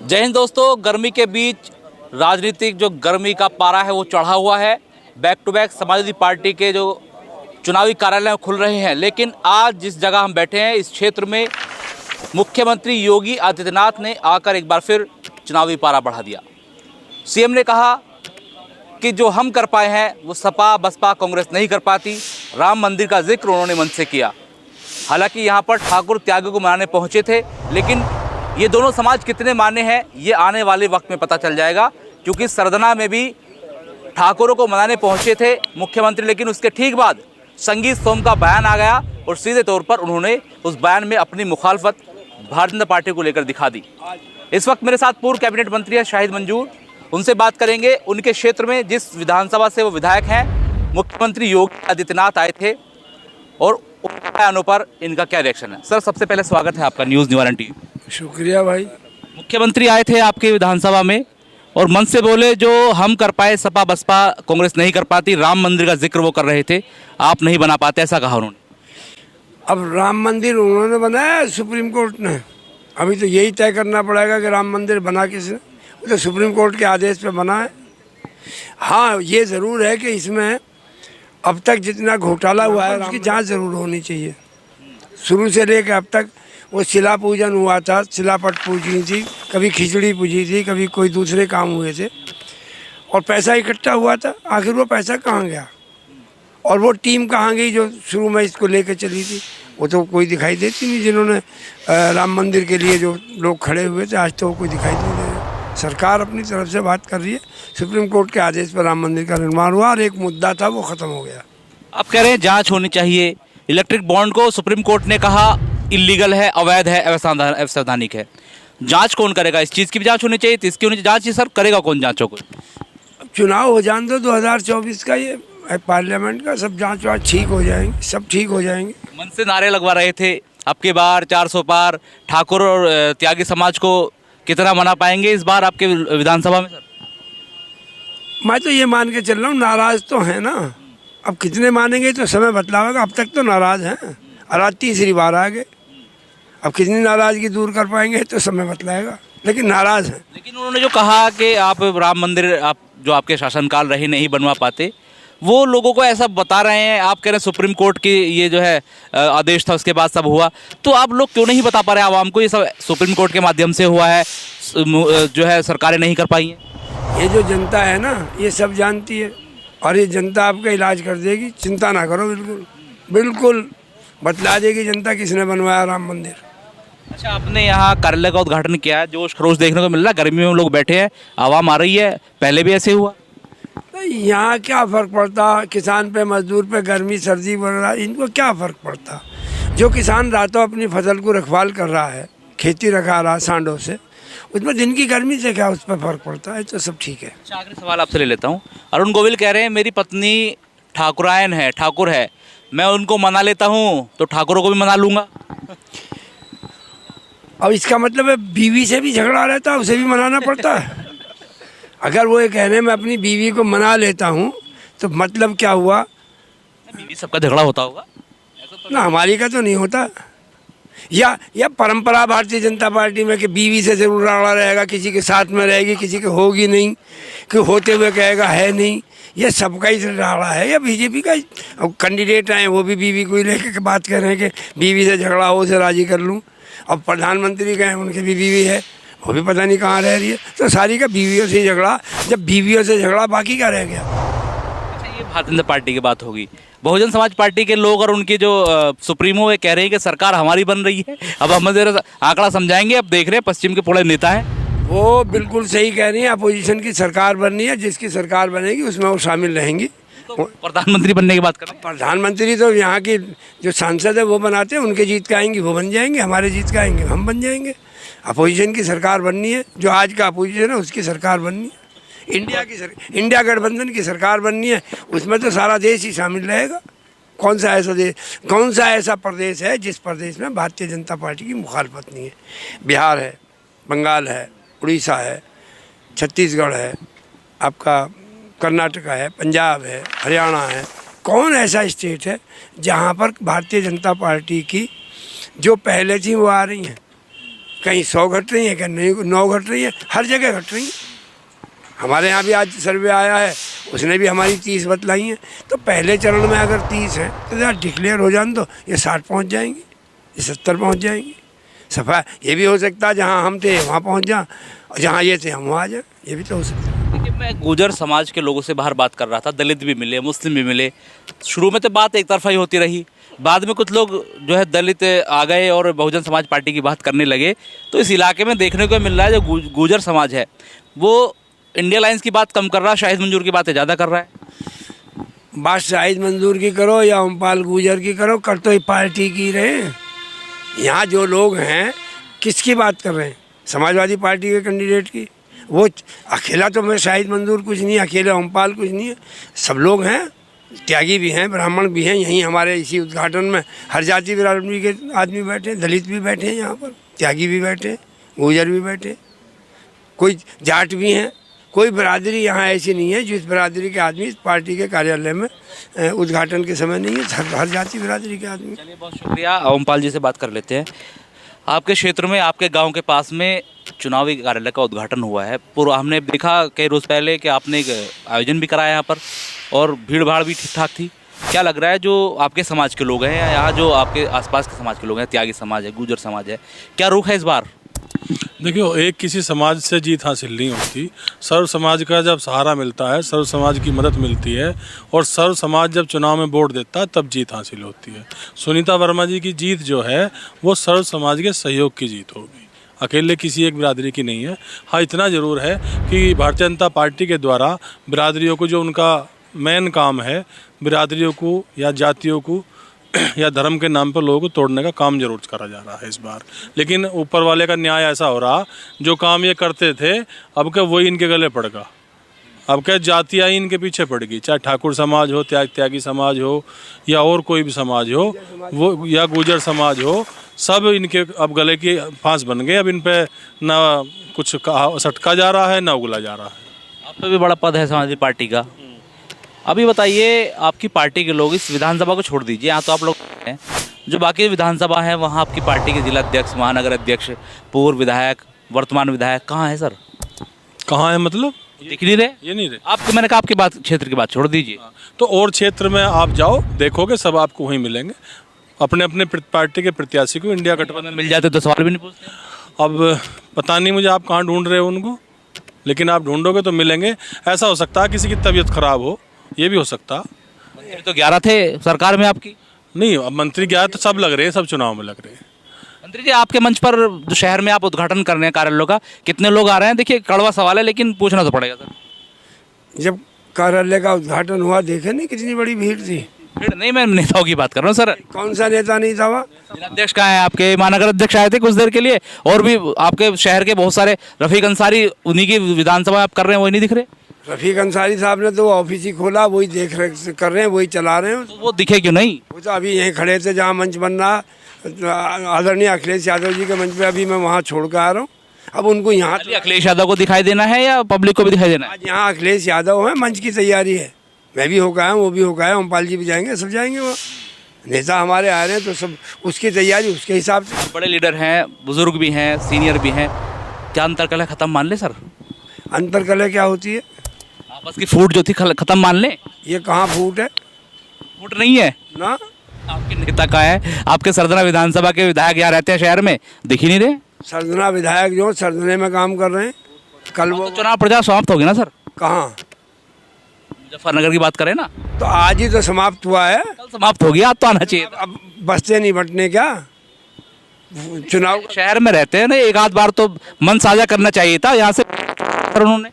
जय हिंद दोस्तों। गर्मी के बीच राजनीतिक जो गर्मी का पारा है वो चढ़ा हुआ है। Back to back Samajwadi Party के जो चुनावी कार्यालय खुल रहे हैं, लेकिन आज जिस जगह हम बैठे हैं इस क्षेत्र में मुख्यमंत्री योगी आदित्यनाथ ने आकर एक बार फिर चुनावी पारा बढ़ा दिया। सीएम ने कहा कि जो हम कर पाए हैं वो सपा बसपा कांग्रेस नहीं कर पाती। राम मंदिर का जिक्र उन्होंने मन से किया। हालांकि यहाँ पर ठाकुर त्यागी को मनाने पहुँचे थे, लेकिन ये दोनों समाज कितने माने हैं ये आने वाले वक्त में पता चल जाएगा, क्योंकि सरदना में भी ठाकुरों को मनाने पहुँचे थे मुख्यमंत्री, लेकिन उसके ठीक बाद संगीत सोम का बयान आ गया और सीधे तौर पर उन्होंने उस बयान में अपनी मुखालफत भारतीय जनता पार्टी को लेकर दिखा दी। इस वक्त मेरे साथ पूर्व कैबिनेट मंत्री है शाहिद मंजूर, उनसे बात करेंगे। उनके क्षेत्र में जिस विधानसभा से वो विधायक हैं, मुख्यमंत्री योगी आदित्यनाथ आए थे और बयानों पर इनका क्या रिएक्शन है। सर, सबसे पहले स्वागत है आपका न्यूज़ निवारण टीवी। शुक्रिया भाई। मुख्यमंत्री आए थे आपके विधानसभा में और मन से बोले जो हम कर पाए सपा बसपा कांग्रेस नहीं कर पाती। राम मंदिर का जिक्र वो कर रहे थे, आप नहीं बना पाते, ऐसा कहा उन्होंने। अब राम मंदिर उन्होंने बनाया, सुप्रीम कोर्ट ने। अभी तो यही तय करना पड़ेगा कि राम मंदिर बना किसने। वो तो सुप्रीम कोर्ट के आदेश पे बना है। हाँ, ये ज़रूर है कि इसमें अब तक जितना घोटाला हुआ है उसकी जांच ज़रूर होनी चाहिए। शुरू से लेकर अब तक वो शिला पूजन हुआ था, शिलापट पूजी थी, कभी खिचड़ी पूजी थी, कभी कोई दूसरे काम हुए थे और पैसा इकट्ठा हुआ था। आखिर वो पैसा कहाँ गया और वो टीम कहाँ गई जो शुरू में इसको लेकर चली थी? वो तो कोई दिखाई देती नहीं। जिन्होंने राम मंदिर के लिए जो लोग खड़े हुए थे, आज तो वो कोई दिखाई नहीं दे रहे। सरकार अपनी तरफ से बात कर रही है। सुप्रीम कोर्ट के आदेश पर राम मंदिर का निर्माण हुआ और एक मुद्दा था वो ख़त्म हो गया। आप कह रहे हैं जांच होनी चाहिए। इलेक्ट्रिक बॉन्ड को सुप्रीम कोर्ट ने कहा इलीगल है, अवैध है, अवैधानिक है। जांच कौन करेगा? इस चीज़ की भी जांच होनी चाहिए, तो इसकी होनी चाहिए जांच। सर, करेगा कौन जांचों को? अब चुनाव हो जाने दो 2024 का, ये पार्लियामेंट का, सब जांच वाँच ठीक हो जाएंगे, सब ठीक हो जाएंगे। मन से नारे लगवा रहे थे आपके बार 400 पार, ठाकुर और त्यागी समाज को कितना मना पाएंगे इस बार आपके विधानसभा में? सर, मैं तो ये मान के चल रहा हूँ, नाराज तो है ना। अब कितने मानेंगे तो समय बतलावेगा। अब तक तो नाराज हैं और आज तीसरी बार आ गए। अब कितनी नाराजगी दूर कर पाएंगे तो समय बतलाएगा, लेकिन नाराज हैं। लेकिन उन्होंने जो कहा कि आप राम मंदिर आप जो आपके शासनकाल रहे नहीं बनवा पाते, वो लोगों को ऐसा बता रहे हैं। आप कह रहे हैं सुप्रीम कोर्ट की ये जो है आदेश था, उसके बाद सब हुआ, तो आप लोग क्यों नहीं बता पा रहे आवाम को ये सब सुप्रीम कोर्ट के माध्यम से हुआ है, जो है सरकारें नहीं कर पाई हैं? ये जो जनता है ना, ये सब जानती है और ये जनता आपका इलाज कर देगी। चिंता ना करो, बिल्कुल बिल्कुल बतला देगी जनता किसने बनवाया राम मंदिर। अच्छा, आपने यहाँ कार्यालय का उद्घाटन किया है, जोश खरोश देखने को मिल रहा है। गर्मी में लोग बैठे हैं, आवाम आ रही है, पहले भी ऐसे हुआ? तो यहाँ क्या फ़र्क पड़ता? किसान पे, मजदूर पे, गर्मी सर्दी बढ़ रहा है, इनको क्या फ़र्क पड़ता? जो किसान रातों अपनी फसल को रखवाल कर रहा है, खेती रखा रहा है सांडों से, उसमें दिन की गर्मी से क्या उस पर फ़र्क पड़ता है? तो सब ठीक है। अच्छा, आखिरी सवाल आपसे ले लेता हूँ। अरुण गोविल कह रहे हैं मेरी पत्नी ठाकुरायन है, ठाकुर है, मैं उनको मना लेता हूँ तो ठाकुरों को भी मना लूँगा। अब इसका मतलब है बीवी से भी झगड़ा रहता है, उसे भी मनाना पड़ता है। अगर वो ये कह रहे हैं मैं अपनी बीवी को मना लेता हूँ तो मतलब क्या हुआ? बीवी सबका झगड़ा होता होगा ना, हमारी का तो नहीं होता। या परंपरा भारतीय जनता पार्टी में कि बीवी से जरूर राड़ा रहेगा, किसी के साथ में रहेगी, किसी के होगी नहीं, कि होते हुए कहेगा है नहीं। ये सबका ही राड़ा है या बीजेपी का ही? अब कैंडिडेट आए वो भी बीवी को ही लेकर बात कर रहे हैं कि बीवी से झगड़ा हो, उसे राजी कर लूँ। अब प्रधानमंत्री गए, उनकी भी बीवी है, वो भी पता नहीं कहाँ रह रही है। तो सारी का बीवियों से ही झगड़ा। जब बीवियों से झगड़ा, बाकी क्या रह गया? अच्छा, ये भारतीय जनता पार्टी की बात होगी। बहुजन समाज पार्टी के लोग और उनके जो सुप्रीमो वे कह रहे हैं कि सरकार हमारी बन रही है। अब हम जरा आंकड़ा समझाएंगे। अब देख रहे हैं पश्चिम के बड़े नेता हैं, वो बिल्कुल सही कह रही है। अपोजिशन की सरकार बननी है, जिसकी सरकार बनेगी उसमें वो शामिल रहेंगी। तो प्रधानमंत्री बनने की बात कर रहे हैं। प्रधानमंत्री तो यहाँ की जो सांसद है वो बनाते हैं, उनके जीत के आएंगे वो बन जाएंगे, हमारे जीत के आएंगे हम बन जाएंगे। अपोजिशन की सरकार बननी है, जो आज का अपोजिशन है उसकी सरकार बननी है। इंडिया गठबंधन की सरकार बननी है, उसमें तो सारा देश ही शामिल रहेगा। कौन सा ऐसा प्रदेश है जिस प्रदेश में भारतीय जनता पार्टी की मुखालफत नहीं है? बिहार है, बंगाल है, उड़ीसा है, छत्तीसगढ़ है, आपका कर्नाटका है, पंजाब है, हरियाणा है। कौन ऐसा स्टेट है जहाँ पर भारतीय जनता पार्टी की जो पहले थी वो आ रही हैं? कहीं 100 घट रही है, कहीं 9 घट रही है, हर जगह घट रही है। हमारे यहाँ भी आज सर्वे आया है, उसने भी हमारी 30 बतलाई हैं। तो पहले चरण में अगर 30 है तो यार डिक्लेयर हो जाए तो ये 60 पहुँच जाएंगे, ये 70 पहुँच जाएंगे। सफा ये भी हो सकता है जहाँ हम थे वहाँ पहुँच जाए, और जहाँ ये थे हम वहाँ आ जाए, ये भी तो हो सकता है। देखिए, मैं गुर्जर समाज के लोगों से बाहर बात कर रहा था, दलित भी मिले, मुस्लिम भी मिले। शुरू में तो बात एक तरफा ही होती रही, बाद में कुछ लोग जो है दलित आ गए और बहुजन समाज पार्टी की बात करने लगे। तो इस इलाके में देखने को मिल रहा है जो गुर्जर समाज है वो इंडिया लाइंस की बात कम कर रहा है, शाहिद मंजूर की बातें ज़्यादा कर रहा है। बात शाहिद मंजूर की करो या ओमपाल गुर्जर की करो, कर तो ये पार्टी की रहे। यहाँ जो लोग हैं किसकी बात कर रहे हैं? समाजवादी पार्टी के कैंडिडेट की। वो अकेला तो मैं शाहिद मंजूर कुछ नहीं है, अकेले ओमपाल कुछ नहीं है, सब लोग हैं, त्यागी भी हैं, ब्राह्मण भी हैं। यहीं हमारे इसी उद्घाटन में हर जाति बिरादरी के आदमी बैठे, दलित भी बैठे हैं यहाँ पर, त्यागी भी बैठे, गुर्जर भी बैठे, कोई जाट भी हैं। कोई बिरादरी यहाँ ऐसी नहीं है जिस बिरादरी के आदमी इस पार्टी के कार्यालय में उद्घाटन के समय नहीं है, हर जाति बिरादरी के आदमी। चलिए, बहुत शुक्रिया। ओमपाल जी से बात कर लेते हैं। आपके क्षेत्र में, आपके गांव के पास में चुनावी कार्यालय का उद्घाटन हुआ है। पूर्व हमने देखा कई रोज़ पहले कि आपने एक आयोजन भी कराया यहाँ पर और भीड़ भाड़ भी ठीक ठाक थी। क्या लग रहा है जो आपके समाज के लोग हैं या यहाँ जो आपके आसपास के समाज के लोग हैं, त्यागी समाज है, गुर्जर समाज है, क्या रुख है इस बार? देखियो, एक किसी समाज से जीत हासिल नहीं होती। सर्व समाज का जब सहारा मिलता है, सर्व समाज की मदद मिलती है और सर्व समाज जब चुनाव में वोट देता है तब जीत हासिल होती है। सुनीता वर्मा जी की जीत जो है वो सर्व समाज के सहयोग की जीत होगी, अकेले किसी एक बिरादरी की नहीं है। हाँ, इतना ज़रूर है कि भारतीय जनता पार्टी के द्वारा बिरादरियों को जो उनका मेन काम है, बिरादरियों को या जातियों को या धर्म के नाम पर लोगों को तोड़ने का काम जरूर करा जा रहा है इस बार। लेकिन ऊपर वाले का न्याय ऐसा हो रहा, जो काम ये करते थे अब क्या वही इनके गले पड़ गया। अब क्या जातियाँ इनके पीछे पड़ गई, चाहे ठाकुर समाज हो, त्यागी समाज हो या और कोई भी समाज हो, वो या गुर्जर समाज हो, सब इनके अब गले की फांस बन गए। अब इन पे ना कुछ सटका जा रहा है ना उगला जा रहा है। आप पे भी बड़ा पद है समाजवादी पार्टी का। अभी बताइए, आपकी पार्टी के लोग, इस विधानसभा को छोड़ दीजिए, यहाँ तो आप लोग हैं, जो बाकी विधानसभा है वहाँ आपकी पार्टी के जिला अध्यक्ष, महानगर अध्यक्ष, पूर्व विधायक, वर्तमान विधायक कहाँ है सर? कहाँ है मतलब? दिख नहीं रहे? ये नहीं रहे। आपको मैंने कहा आपकी बात, क्षेत्र की बात छोड़ दीजिए। तो और क्षेत्र में आप जाओ, देखोगे सब आपको वहीं मिलेंगे। अपने अपने पार्टी के प्रत्याशी को इंडिया गठबंधन मिल जाते तो सवाल भी नहीं पूछते। अब पता नहीं मुझे आप कहाँ ढूंढ रहे हो उनको, लेकिन आप ढूंढोगे तो मिलेंगे। ऐसा हो सकता है किसी की तबीयत खराब हो, ये भी हो सकता। मंत्री तो 11 थे सरकार में आपकी। नहीं, अब मंत्री 11 तो सब लग रहे हैं, सब चुनाव में लग रहे हैं। मंत्री जी, आपके मंच पर जो शहर में आप उद्घाटन कर रहे हैं कार्यालयों का, कितने लोग आ रहे हैं? देखिए, कड़वा सवाल है लेकिन पूछना तो पड़ेगा सर। जब कार्यालय का उद्घाटन हुआ देखे नहीं कितनी बड़ी भीड़ थी। भीड़ नहीं, मैं नेताओं की बात कर रहा हूँ सर। कौन सा नेता नहीं था वहाँ? जिलाध्यक्ष कहाँ है आपके? महानगर अध्यक्ष आए थे कुछ देर के लिए, और भी आपके शहर के बहुत सारे, रफीक अंसारी, उन्हीं की विधानसभा आप कर रहे हैं, वही नहीं दिख रहे? रफीक अंसारी साहब ने तो ऑफिस ही खोला, वही देख रहे कर रहे हैं, वही चला रहे हैं। तो वो दिखे क्यों नहीं? वो तो अभी यहीं खड़े थे जहाँ मंच बन रहा, आदरणीय अखिलेश यादव जी के मंच पे अभी मैं वहाँ छोड़ कर आ रहा हूँ। अब उनको यहाँ अखिलेश यादव को दिखाई देना है या पब्लिक को भी दिखाई देना है? आज यहाँ अखिलेश यादव है, मंच की तैयारी है, मैं भी होकर आया हूँ, वो भी होकर आया, ओमपाल जी भी जाएंगे, सब जाएंगे। वहाँ नेता हमारे आ रहे हैं तो सब उसकी तैयारी उसके हिसाब से। बड़े लीडर हैं, बुजुर्ग भी हैं, सीनियर भी हैं, क्या अंतरकलह खत्म मान ले सर? अंतरकलह क्या होती है? आपस की फूट जो थी खत्म मान ले? ये कहाँ फूट है? फूट नहीं है ना। आपके नेता का है, आपके सरदना विधानसभा के विधायक यहाँ रहते हैं शहर में, दिख ही नहीं रहे। सरदना विधायक जो सरदने में काम कर रहे हैं, कल वो तो चुनाव प्रचार समाप्त हो गया ना सर? कहाँ? मुजफ्फरनगर की बात करें ना, तो आज ही तो समाप्त हुआ है। कल समाप्त हो गया, आप तो आना चाहिए। अब बसते नहीं बटने क्या चुनाव? शहर में रहते हैं ना, एक आध बार तो मन साझा करना चाहिए था यहाँ से उन्होंने।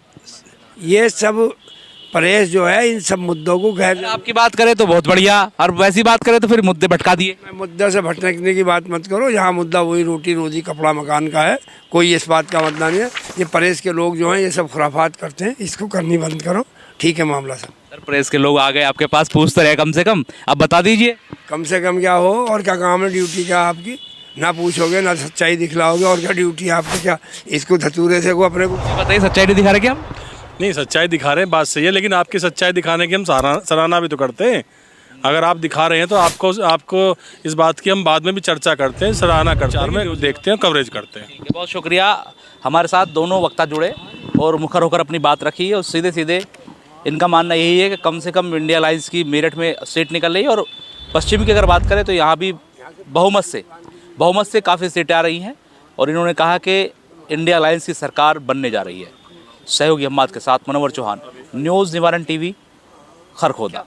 ये सब परहेज जो है इन सब मुद्दों को गैर। आपकी बात करें तो बहुत बढ़िया, और वैसी बात करें तो फिर मुद्दे भटका दिए। मुद्दे से भटकने की बात मत करो, यहाँ मुद्दा वही रोटी रोजी कपड़ा मकान का है, कोई इस बात का मुद्दा नहीं है। ये परहेज के लोग जो हैं ये सब खुराफात करते हैं, इसको करनी बंद करो, ठीक है मामला सर। सर, प्रेस के लोग आ गए आपके पास, पूछते रहे कम से कम, अब बता दीजिए। कम से कम क्या हो, और क्या काम है ड्यूटी का आपकी? ना पूछोगे ना सच्चाई दिखलाओगे, और क्या ड्यूटी है आपकी? क्या इसको धतूरे से को अपने को बताइए, सच्चाई नहीं दिखा रहे क्या हम? नहीं, सच्चाई दिखा रहे हैं, बात सही है, लेकिन आपकी सच्चाई दिखाने की हम सराहना भी तो करते हैं। अगर आप दिखा रहे हैं तो आपको इस बात की हम बाद में भी चर्चा करते हैं, सराहना करते हैं, देखते हैं, कवरेज करते हैं। बहुत शुक्रिया, हमारे साथ दोनों वक्ता जुड़े और मुखर होकर अपनी बात रखी है और सीधे सीधे इनका मानना यही है कि कम से कम इंडिया अलायंस की मेरठ में सीट निकल रही है और पश्चिम की अगर बात करें तो यहाँ भी बहुमत से काफ़ी सीटें आ रही हैं और इन्होंने कहा कि इंडिया अलायंस की सरकार बनने जा रही है। सहयोगी हममाद के साथ मनोवर चौहान, न्यूज़ निवारण टीवी, खरखोदा।